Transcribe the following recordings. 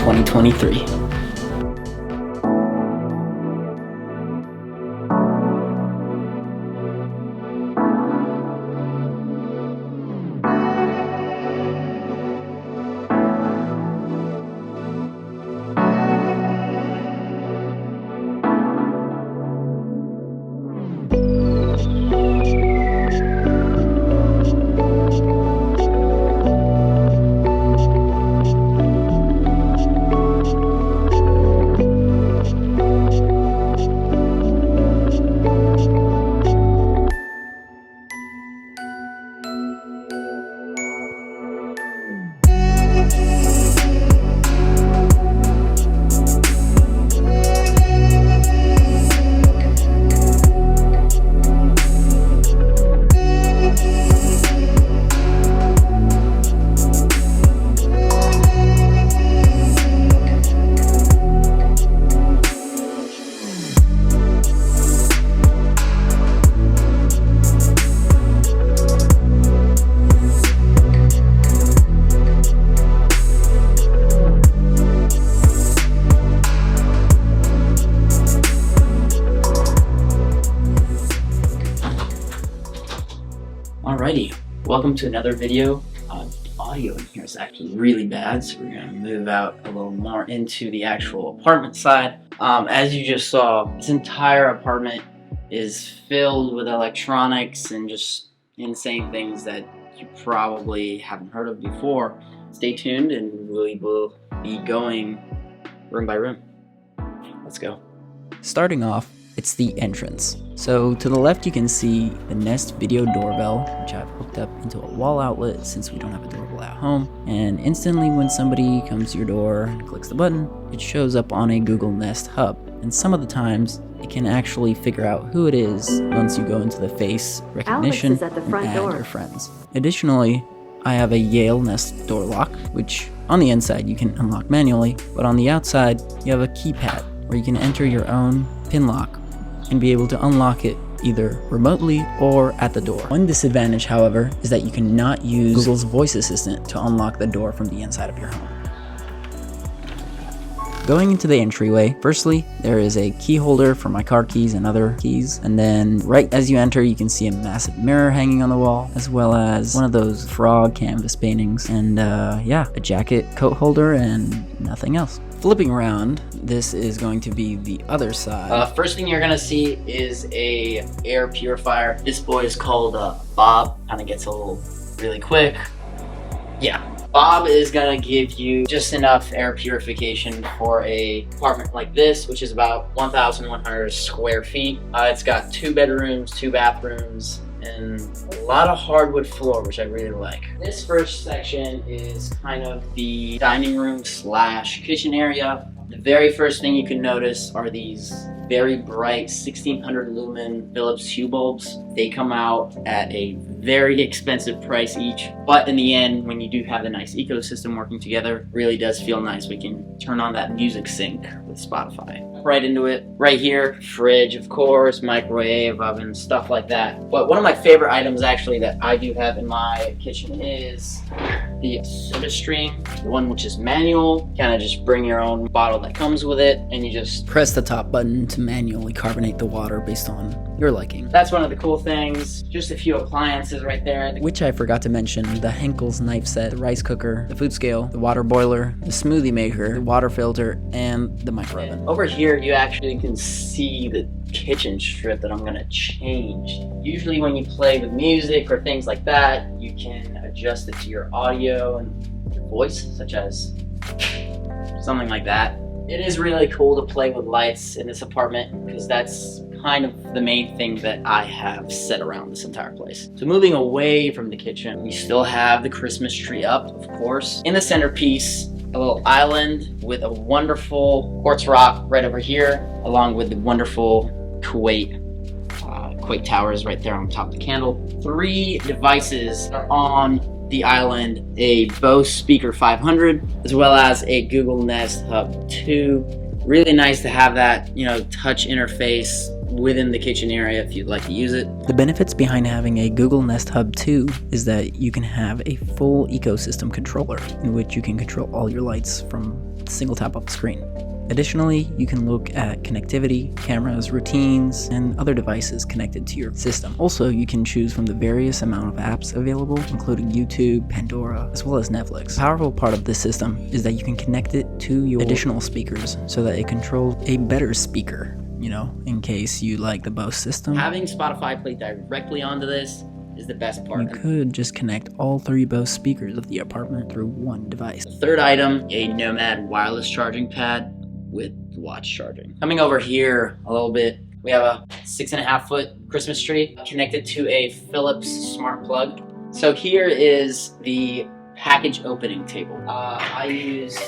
2023. Alrighty, welcome to another video. The audio in here is actually really bad, so we're going to move out a little more into the actual apartment side. As you just saw, this entire apartment is filled with electronics and just insane things that you probably haven't heard of before. Stay tuned and we will be going room by room. Let's go. Starting off, it's the entrance. So to the left you can see the Nest video doorbell, which I've hooked up into a wall outlet since we don't have a doorbell at home. And instantly when somebody comes to your door and clicks the button, it shows up on a Google Nest hub. And some of the times it can actually figure out who it is once you go into the face recognition Alex is at the front and add door. your friends. Additionally, I have a Yale Nest door lock, which on the inside you can unlock manually, but on the outside you have a keypad where you can enter your own pin lock and be able to unlock it either remotely or at the door. One disadvantage, however, is that you cannot use Google's voice assistant to unlock the door from the inside of your home. Going into the entryway, firstly, there is a key holder for my car keys and other keys, and then right as you enter, you can see a massive mirror hanging on the wall, as well as one of those frog canvas paintings, and yeah, a jacket coat holder and nothing else. Flipping around, this is going to be the other side. First thing you're gonna see is a air purifier. This boy is called Bob. Kind of gets a little really quick. Yeah, Bob is gonna give you just enough air purification for a apartment like this, which is about 1,100 square feet. It's got 2 bedrooms, 2 bathrooms, and a lot of hardwood floor, which I really like. This first section is kind of the dining room slash kitchen area. The very first thing you can notice are these very bright 1600 lumen Philips Hue bulbs. They come out at a very expensive price each, but in the end, when you do have the nice ecosystem working together, it really does feel nice. We can turn on that music sync with Spotify. Right into it. Right here, fridge, of course, microwave, oven, stuff like that. But one of my favorite items actually that I do have in my kitchen is the soda stream, the one which is manual. Kind of just bring your own bottle that comes with it, and you just press the top button to manually carbonate the water based on your liking. That's one of the cool things. Just a few appliances right there. Which I forgot to mention, the Henkel's knife set, the rice cooker, the food scale, the water boiler, the smoothie maker, the water filter, and the micro oven. Over here, you actually can see the kitchen strip that I'm gonna change. Usually when you play with music or things like that, you can adjust it to your audio and your voice, such as something like that. It is really cool to play with lights in this apartment because that's kind of the main thing that I have set around this entire place. So moving away from the kitchen, we still have the Christmas tree up, of course. In the centerpiece, a little island with a wonderful quartz rock right over here, along with the wonderful Kuwait towers right there on top of the candle. 3 devices are on the island, a Bose Speaker 500, as well as a Google Nest Hub 2. Really nice to have that, touch interface within the kitchen area if you'd like to use it. The benefits behind having a Google Nest Hub 2 is that you can have a full ecosystem controller in which you can control all your lights from a single tap of the screen. Additionally, you can look at connectivity, cameras, routines, and other devices connected to your system. Also, you can choose from the various amount of apps available, including YouTube, Pandora, as well as Netflix. The powerful part of this system is that you can connect it to your additional speakers so that it controls a better speaker, you know, in case you like the Bose system. Having Spotify play directly onto this is the best part. You could just connect all 3 Bose speakers of the apartment through one device. The third item, a Nomad wireless charging pad with watch charging. Coming over here a little bit, we have a 6.5 foot Christmas tree connected to a Philips smart plug. So here is the package opening table. I use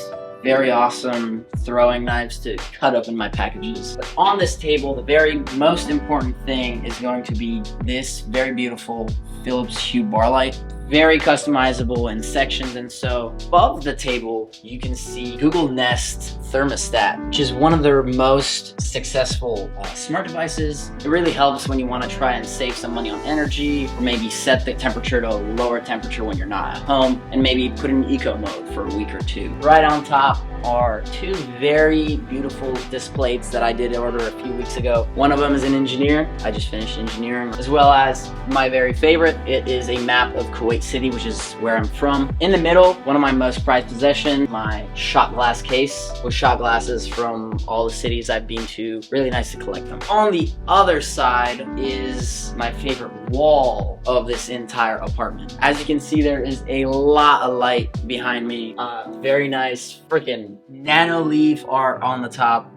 very awesome throwing knives to cut open my packages. But on this table, the very most important thing is going to be this very beautiful Philips Hue bar light. Very customizable in sections, and so above the table you can see Google Nest thermostat, which is one of their most successful smart devices. It really helps when you want to try and save some money on energy, or maybe set the temperature to a lower temperature when you're not at home, and maybe put in eco mode for a week or two. Right on top are 2 very beautiful displays that I did order a few weeks ago. One of them is an engineer. I just finished engineering, as well as my very favorite. It is a map of Kuwait City, which is where I'm from. In the middle, one of my most prized possessions, my shot glass case with shot glasses from all the cities I've been to. Really nice to collect them. On the other side is my favorite wall of this entire apartment. As you can see, there is a lot of light behind me. Very nice freaking nano leaf art on the top.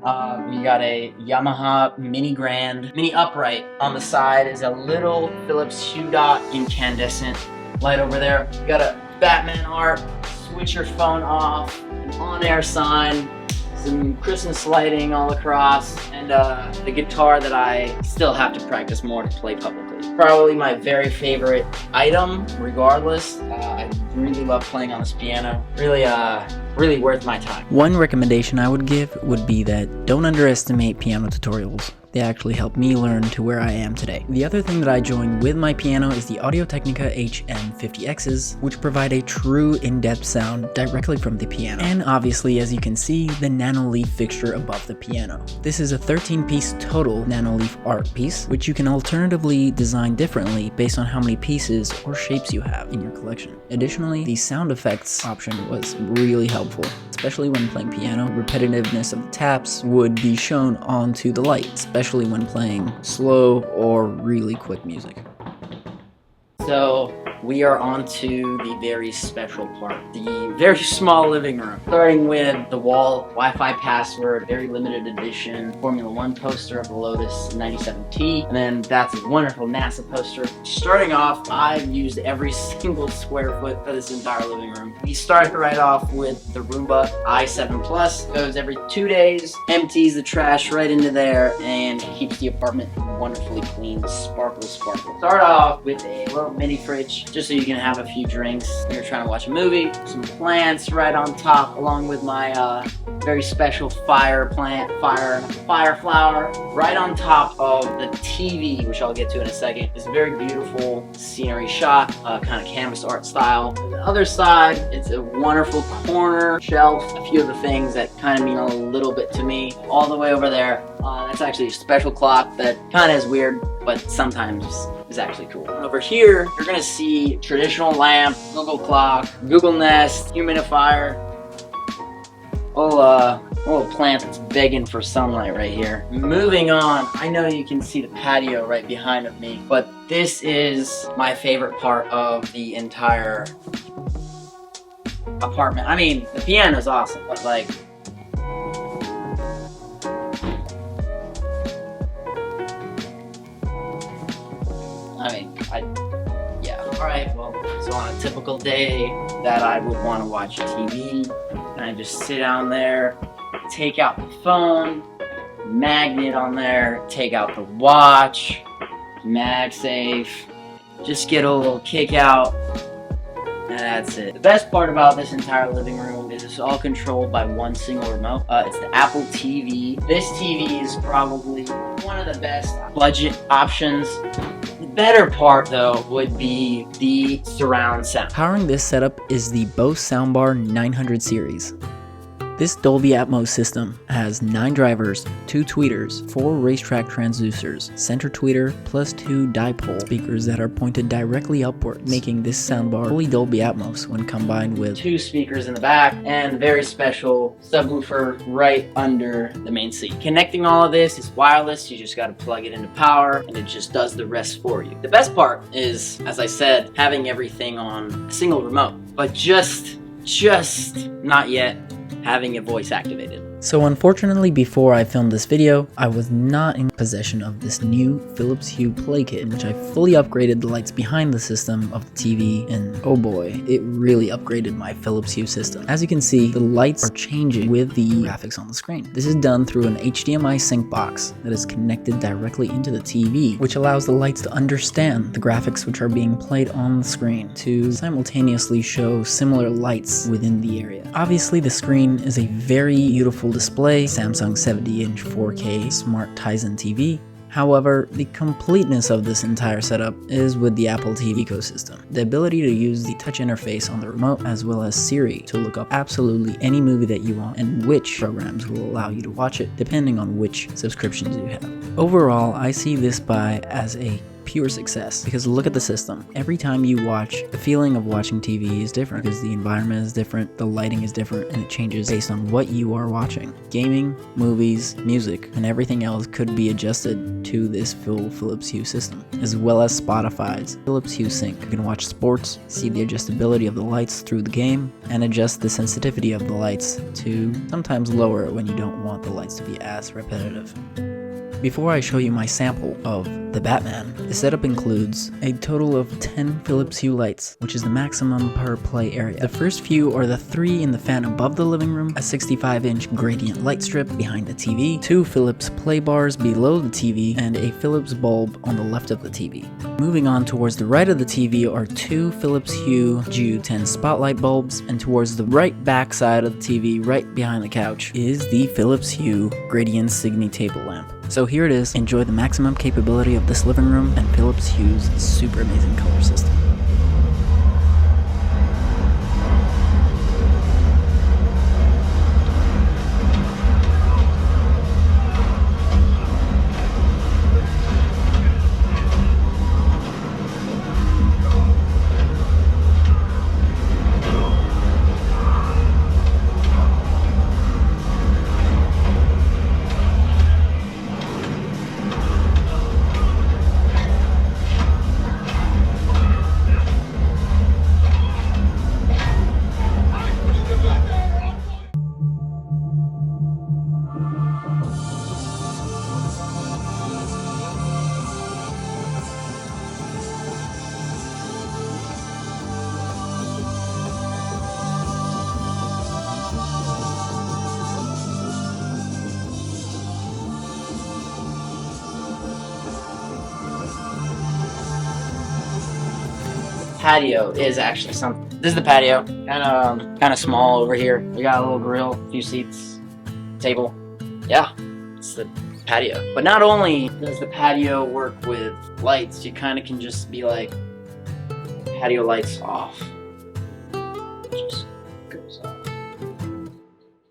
We got a Yamaha Mini Grand Mini upright. On the side is a little Philips Hue Dot incandescent light over there. We got a Batman art, switch your phone off, an on-air sign, some Christmas lighting all across, and the guitar that I still have to practice more to play publicly. Probably my very favorite item, regardless. I really love playing on this piano. Really worth my time. One recommendation I would give would be that don't underestimate piano tutorials. They actually helped me learn to where I am today. The other thing that I joined with my piano is the Audio-Technica HM50Xs, which provide a true in-depth sound directly from the piano. And obviously, as you can see, the nanoleaf fixture above the piano. This is a 13-piece total nanoleaf art piece, which you can alternatively design differently based on how many pieces or shapes you have in your collection. Additionally, the sound effects option was really helpful, especially when playing piano. Repetitiveness of the taps would be shown onto the light, especially when playing slow or really quick music. So we are on to the very special part, the very small living room. Starting with the wall Wi-Fi password, very limited edition Formula 1 poster of the Lotus 97T, and then that's a wonderful NASA poster. Starting off, I've used every single square foot for this entire living room. We started right off with the Roomba i7 Plus. Goes every 2 days, empties the trash right into there, and keeps the apartment wonderfully clean. Sparkle, sparkle. Start off with a little mini fridge, just so you can have a few drinks when you're trying to watch a movie. Some plants right on top, along with my very special fire plant, fire flower, right on top of the TV, which I'll get to in a second. It's a very beautiful scenery shot, kind of canvas art style. On the other side, it's a wonderful corner shelf, a few of the things that kind of mean a little bit to me. All the way over there, that's actually a special clock that kind of is weird, but sometimes is actually cool. And over here, you're gonna see traditional lamp, Google clock, Google Nest, humidifier, little plant that's begging for sunlight right here. Moving on, I know you can see the patio right behind of me, but this is my favorite part of the entire apartment. I mean, the piano's awesome, but like, yeah. Alright, well, so on a typical day that I would want to watch TV, and I just sit down there, take out the phone, magnet on there, take out the watch, MagSafe, just get a little kick out, And that's it. The best part about this entire living room is it's all controlled by one single remote. It's the Apple TV. This TV is probably one of the best budget options. The better part though would be the surround sound. Powering this setup is the Bose Soundbar 900 series. This Dolby Atmos system has 9 drivers, 2 tweeters, 4 racetrack transducers, center tweeter, plus 2 dipole speakers that are pointed directly upwards, making this soundbar fully Dolby Atmos when combined with 2 speakers in the back and very special subwoofer right under the main seat. Connecting all of this is wireless. You just got to plug it into power and it just does the rest for you. The best part is, as I said, having everything on a single remote, but just not yet having your voice activated. So unfortunately, before I filmed this video, I was not in possession of this new Philips Hue Play Kit, in which I fully upgraded the lights behind the system of the TV, and oh boy, it really upgraded my Philips Hue system. As you can see, the lights are changing with the graphics on the screen. This is done through an HDMI sync box that is connected directly into the TV, which allows the lights to understand the graphics which are being played on the screen to simultaneously show similar lights within the area. Obviously, the screen is a very beautiful display, Samsung 70-inch 4K smart Tizen TV. However, the completeness of this entire setup is with the Apple TV ecosystem. The ability to use the touch interface on the remote as well as Siri to look up absolutely any movie that you want and which programs will allow you to watch it depending on which subscriptions you have. Overall, I see this buy as a pure success because look at the system. Every time you watch, the feeling of watching TV is different because the environment is different, the lighting is different, and it changes based on what you are watching. Gaming, movies, music, and everything else could be adjusted to this full Philips Hue system, as well as Spotify's Philips Hue Sync. You can watch sports, see the adjustability of the lights through the game, and adjust the sensitivity of the lights to sometimes lower it when you don't want the lights to be as repetitive. Before I show you my sample of the Batman, the setup includes a total of 10 Philips Hue lights, which is the maximum per play area. The first few are the 3 in the fan above the living room, a 65-inch gradient light strip behind the TV, 2 Philips play bars below the TV, and a Philips bulb on the left of the TV. Moving on towards the right of the TV are 2 Philips Hue G10 spotlight bulbs, and towards the right back side of the TV, right behind the couch, is the Philips Hue Gradient Signy table lamp. So here it is. Enjoy the maximum capability of this living room and Philips Hue's super amazing color system. Patio is actually something. This is the patio, kind of small over here. We got a little grill, a few seats, table. Yeah, it's the patio. But not only does the patio work with lights, you kind of can just be like, patio lights off. It just goes off.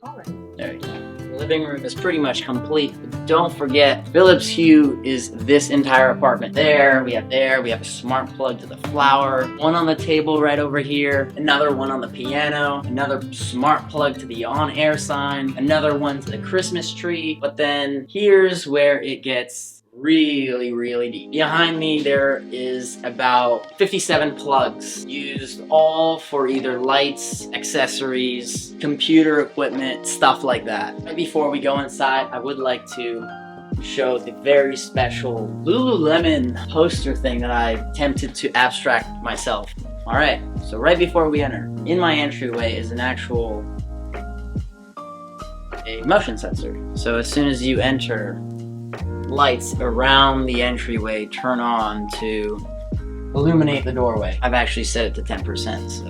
All right, there you go. The living room is pretty much complete. But don't forget, Philips Hue is this entire apartment. We have a smart plug to the flower, one on the table right over here, another one on the piano, another smart plug to the on-air sign, another one to the Christmas tree. But then here's where it gets really deep. Behind me there is about 57 plugs used all for either lights, accessories, computer equipment, stuff like that. Right before we go inside, I would like to show the very special Lululemon poster thing that I attempted to abstract myself. Alright, so right before we enter, in my entryway is an actual motion sensor. So as soon as you enter, lights around the entryway turn on to illuminate the doorway. I've actually set it to 10%, so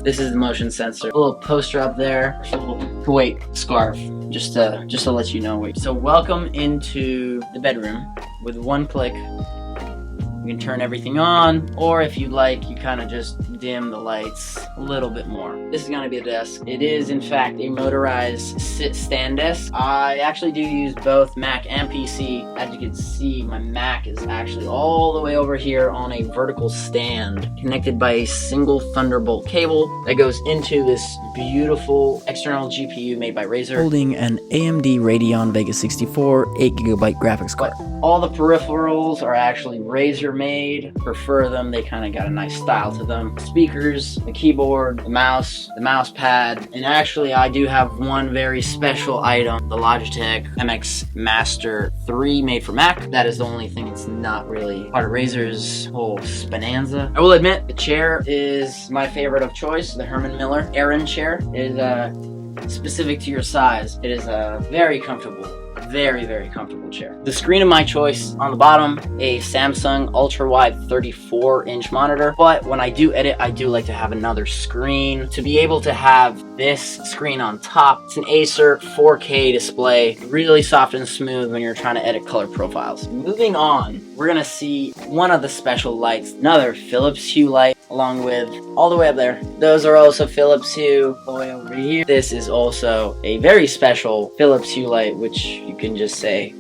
This is the motion sensor. A little poster up there. A little Kuwait scarf, just to let you know. So welcome into the bedroom. With one click, you can turn everything on, or if you'd like, you kind of just dim the lights a little bit more. This is gonna be the desk. It is, in fact, a motorized sit-stand desk. I actually do use both Mac and PC. As you can see, my Mac is actually all the way over here on a vertical stand, connected by a single Thunderbolt cable that goes into this beautiful external GPU made by Razer. Holding an AMD Radeon Vega 64 8GB graphics card. All the peripherals are actually Razer made. Prefer them, they kind of got a nice style to them. Speakers, the keyboard, the mouse pad, and actually I do have one very special item, the Logitech MX Master 3 made for Mac. That is the only thing that's not really part of Razer's whole bonanza. I will admit, the chair is my favorite of choice, the Herman Miller Aran chair. It is specific to your size. It is a very comfortable, very comfortable chair. The screen of my choice on the bottom, a Samsung ultra-wide 34-inch monitor, but when I do edit, I do like to have another screen. To be able to have this screen on top, it's an Acer 4K display, really soft and smooth when you're trying to edit color profiles. Moving on, we're gonna see one of the special lights, another Philips Hue light, along with all the way up there. Those are also Philips Hue. All the way over here, this is also a very special Philips Hue light, which you can just say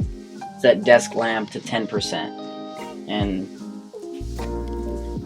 set desk lamp to 10%, and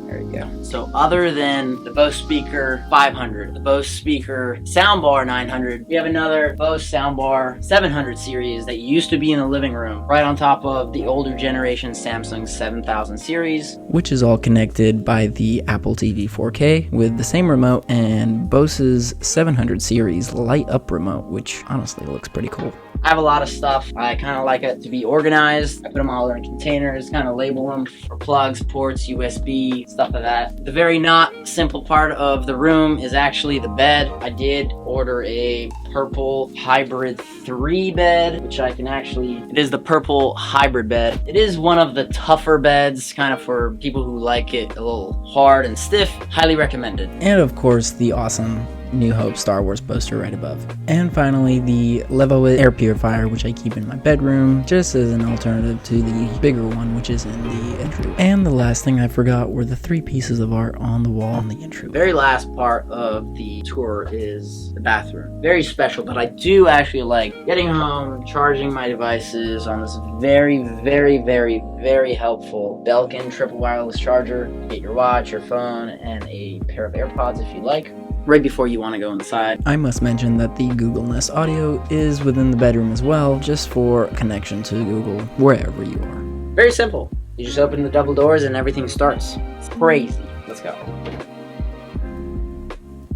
there you go. So other than the Bose speaker 500, the Bose speaker soundbar 900, we have another Bose soundbar 700 series that used to be in the living room, right on top of the older generation Samsung 7000 series, which is all connected by the Apple TV 4K with the same remote and Bose's 700 series light up remote, which honestly looks pretty cool. I have a lot of stuff. I kind of like it to be organized. I put them all in containers, kind of label them for plugs, ports, USB, stuff like that. The very not simple part of the room is actually the bed. I did order a purple hybrid 3 bed, which I can actually, it is the purple hybrid bed. It is one of the tougher beds, kind of for people who like it a little hard and stiff. Highly recommended. And of course, the awesome New Hope Star Wars poster right above. And finally, the Levoit air purifier, which I keep in my bedroom, just as an alternative to the bigger one, which is in the entry. And the last thing I forgot were the 3 pieces of art on the wall on the entry. Very last part of the tour is the bathroom. Very special, but I do actually like getting home, charging my devices on this very helpful Belkin triple wireless charger. Get your watch, your phone, and a pair of AirPods if you like, right before you want to go inside. I must mention that the Google Nest Audio is within the bedroom as well, just for connection to Google wherever you are. Very simple. You just open the double doors and everything starts. It's crazy. Let's go.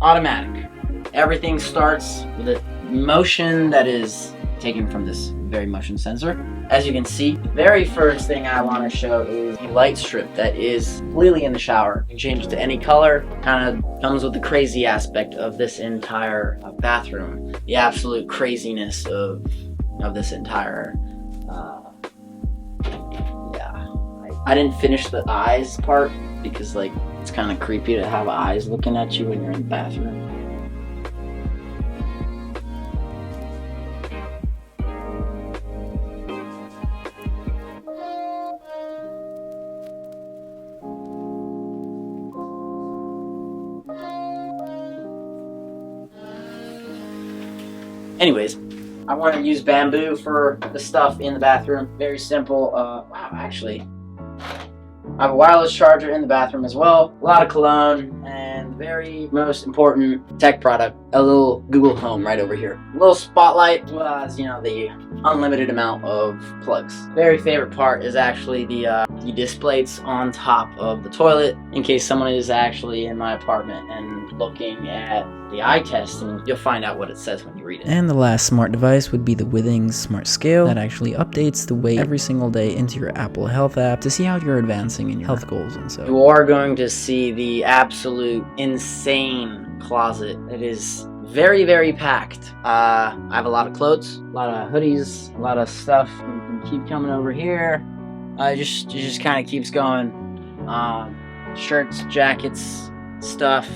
Automatic. Everything starts with a motion that is taken from this very motion sensor. As you can see, the very first thing I want to show is the light strip that is completely in the shower. You can change it to any color. Kind of comes with the crazy aspect of this entire bathroom. The absolute craziness of this entire I didn't finish the eyes part because like it's kind of creepy to have eyes looking at you when you're in the bathroom. Anyways, I want to use bamboo for the stuff in the bathroom. Very simple. Wow, actually, I have a wireless charger in the bathroom as well. A lot of cologne, and very most important tech product, a little Google Home right over here. A little spotlight, as well as, you know, the unlimited amount of plugs. Very favorite part is actually the disc plates on top of the toilet. In case someone is actually in my apartment and looking at the eye test, and you'll find out what it says when you read it. And the last smart device would be the Withings Smart Scale that actually updates the weight every single day into your Apple Health app to see how you're advancing in your health goals and so. You are going to see the absolute insane closet. It is very packed. I have a lot of clothes, a lot of hoodies, a lot of stuff. You can keep coming over here. It just kind of keeps going. Shirts, jackets, stuff.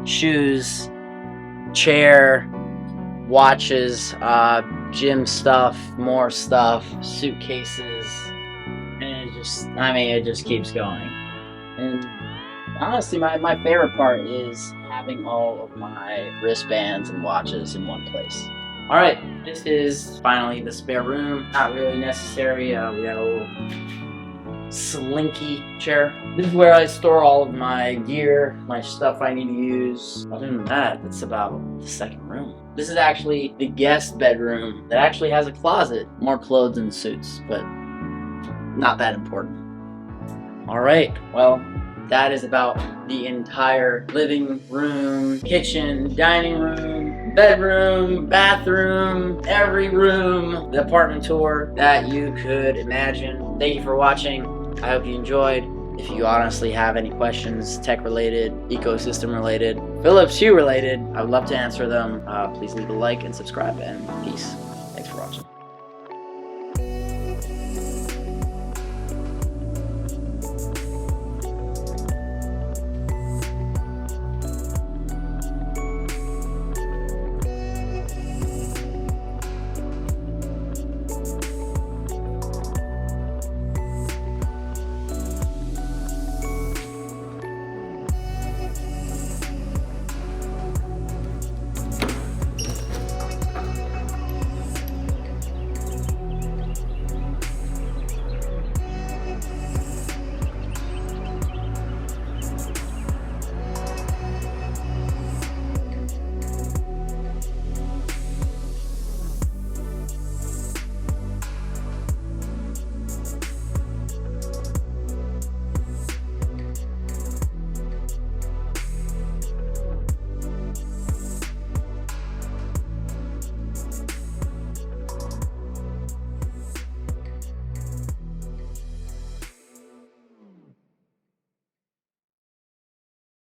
shoes, chair, watches, gym stuff, more stuff, suitcases, and it just keeps going. And honestly, my favorite part is having all of my wristbands and watches in one place. Alright, this is finally the spare room. Not really necessary. We got a little slinky chair. This is where I store all of my gear, my stuff I need to use. Other than that, that's about the second room. This is actually the guest bedroom that actually has a closet. More clothes and suits, but not that important. Alright, well, that is about the entire living room, kitchen, dining room, bedroom, bathroom, every room, the apartment tour that you could imagine. Thank you for watching. I hope you enjoyed. If you honestly have any questions, tech related, ecosystem related, Philips Hue related, I would love to answer them. Please leave a like and subscribe, and peace. Thanks for watching.